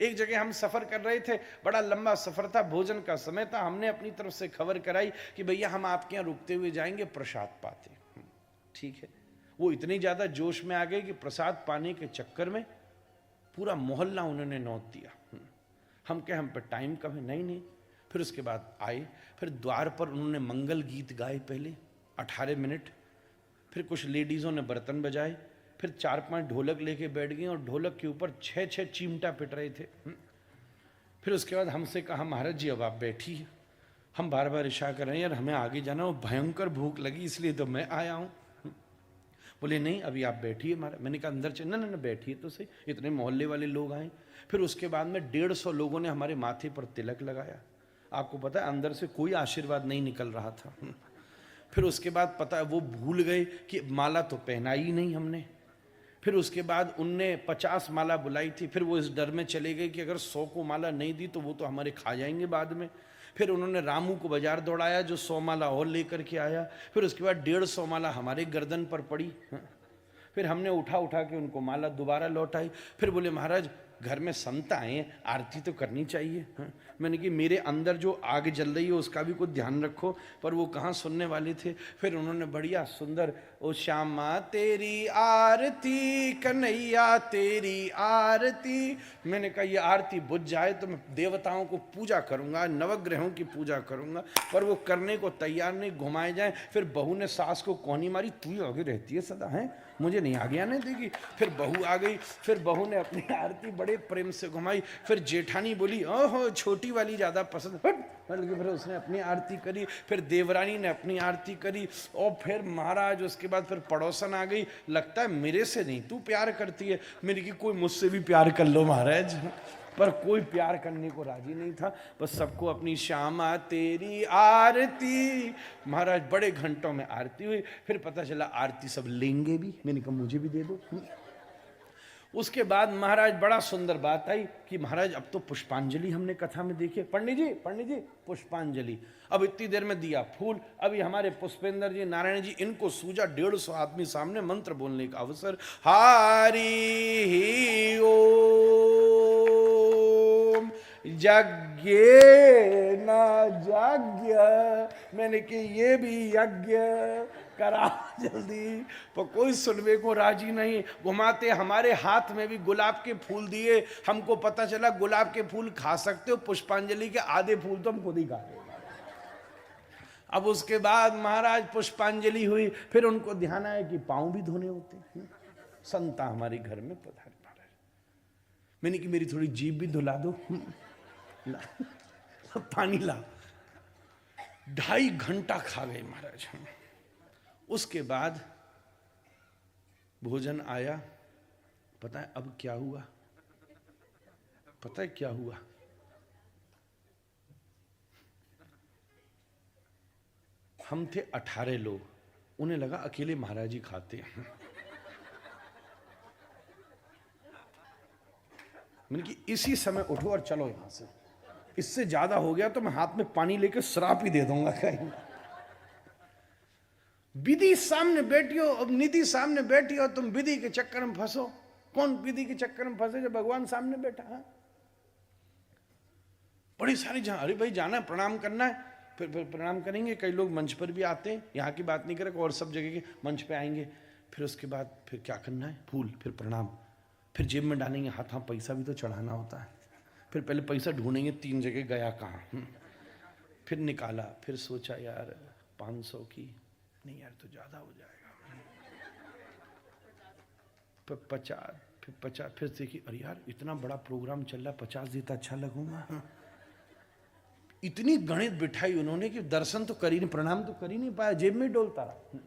एक जगह हम सफर कर रहे थे, बड़ा लंबा सफर था, भोजन का समय था, हमने अपनी तरफ से खबर कराई कि भैया हम आपके यहाँ रुकते हुए जाएंगे, प्रसाद पाते। ठीक है। वो इतनी ज्यादा जोश में आ गए कि प्रसाद पाने के चक्कर में पूरा मोहल्ला उन्होंने नोट दिया। हम कहे हम पे टाइम कम है, नहीं। फिर उसके बाद आए, फिर द्वार पर उन्होंने मंगल गीत गाए पहले 18 मिनट, फिर कुछ लेडीजों ने बर्तन बजाए, फिर 4-5 ढोलक लेके बैठ गए और ढोलक के ऊपर 6-6 चिमटा पिट रहे थे। फिर उसके बाद हमसे कहा महाराज जी अब आप बैठिए। हम बार बार इशारा कर रहे हैं यार हमें आगे जाना, वो भयंकर भूख लगी इसलिए तो मैं आया हूँ। बोले नहीं अभी आप बैठिए महाराज। मैंने कहा अंदर चल, ना बैठिए तो सही, इतने मोहल्ले वाले लोग आए। फिर उसके बाद में 150 लोगों ने हमारे माथे पर तिलक लगाया। आपको पता है अंदर से कोई आशीर्वाद नहीं निकल रहा था। फिर उसके बाद पता है वो भूल गए कि माला तो पहनाई ही नहीं हमने। फिर उसके बाद उनने 50 माला बुलाई थी, फिर वो इस डर में चले गए कि अगर 100 को माला नहीं दी तो वो तो हमारे खा जाएंगे बाद में। फिर उन्होंने रामू को बाजार दौड़ाया जो 100 माला और लेकर के आया। फिर उसके बाद 150 माला हमारे गर्दन पर पड़ी। फिर हमने उठा के उनको माला दोबारा लौटाई। फिर बोले महाराज घर में संत आए, आरती तो करनी चाहिए। मैंने कि मेरे अंदर जो आग जल रही है उसका भी कुछ ध्यान रखो, पर वो कहाँ सुनने वाले थे। फिर उन्होंने बढ़िया सुंदर ओ श्यामा तेरी आरती, कन्हैया तेरी आरती। मैंने कहा ये आरती बुझ जाए तो मैं देवताओं को पूजा करूंगा, नवग्रहों की पूजा करूंगा, पर वो करने को तैयार नहीं, घुमाए जाए। फिर बहू ने सास को कोनी मारी, तू ही आगे रहती है सदा, है मुझे नहीं आगे आने देगी। फिर बहू आ गई, फिर बहू ने अपनी आरती बड़े प्रेम से घुमाई। फिर जेठानी बोली ओहो छोटी वाली ज्यादा पसंद, बल्कि फिर उसने अपनी आरती करी। फिर देवरानी ने अपनी आरती करी। और फिर महाराज उसके बाद फिर पड़ोसन आ गई, लगता है मेरे से नहीं तू प्यार करती है। मेरी की कोई मुझसे भी प्यार कर लो महाराज, पर कोई प्यार करने को राजी नहीं था। बस सबको अपनी श्यामा तेरी आरती। महाराज बड़े घंटों में आरती हुई। फिर पता चला आरती सब लेंगे भी। मैंने कहा मुझे भी दे दो। उसके बाद महाराज बड़ा सुंदर बात आई कि महाराज अब तो पुष्पांजलि हमने कथा में देखी। पंडित जी पुष्पांजलि। अब इतनी देर में दिया फूल। अभी हमारे पुष्पेंद्र जी, नारायण जी, इनको सूझा 150 आदमी सामने मंत्र बोलने का अवसर। हारी ओम यज्ञ न यज्ञ। मैंने कि ये भी यज्ञ करा जल्दी, पर कोई सुनने को राजी नहीं। घुमाते हमारे हाथ में भी गुलाब के फूल दिए। हमको पता चला गुलाब के फूल खा सकते हो, पुष्पांजलि के आधे फूल तो हम खुद ही खा लेंगे। अब उसके बाद महाराज पुष्पांजलि हुई। फिर उनको ध्यान आया कि पांव भी धोने होते हैं। संता हमारे घर में पधार महाराज। मैंने कि मेरी थोड़ी जीभ भी धुला दो। ला, पानी ला। 2.5 घंटा खा गए महाराज। उसके बाद भोजन आया। पता है अब क्या हुआ? पता है क्या हुआ? हम थे 18 लोग, उन्हें लगा अकेले महाराज जी खाते हैं। मैंने कि इसी समय उठो और चलो यहां से, इससे ज्यादा हो गया तो मैं हाथ में पानी लेकर श्राप ही दे दूंगा कहीं। विधि सामने बैठी हो, अब निधि सामने बैठी हो, तुम विधि के चक्कर में फंसो। कौन विधि के चक्कर में फंसे? जब भगवान सामने बैठा है। बड़ी सारी जहां अरे भाई जाना है, प्रणाम करना है, फिर प्रणाम करेंगे। कई लोग मंच पर भी आते हैं, यहाँ की बात नहीं करें और सब जगह के मंच पे आएंगे। फिर उसके बाद फिर क्या करना है? फूल, फिर प्रणाम, फिर जेब में डालेंगे हाथ। हाँ पैसा भी तो चढ़ाना होता है। फिर पहले पैसा ढूंढेंगे 3 जगह गया कहाँ। फिर निकाला, फिर सोचा यार 500 की नहीं यार तो ज्यादा हो जाएगा। फिर 50, फिर 50, फिर देखिए अरे यार इतना बड़ा प्रोग्राम चल रहा है, 50 देता अच्छा लगूंगा। इतनी गणित बिठाई उन्होंने कि दर्शन तो कर ही नहीं, प्रणाम तो कर ही नहीं पाया, जेब में डोलता रहा।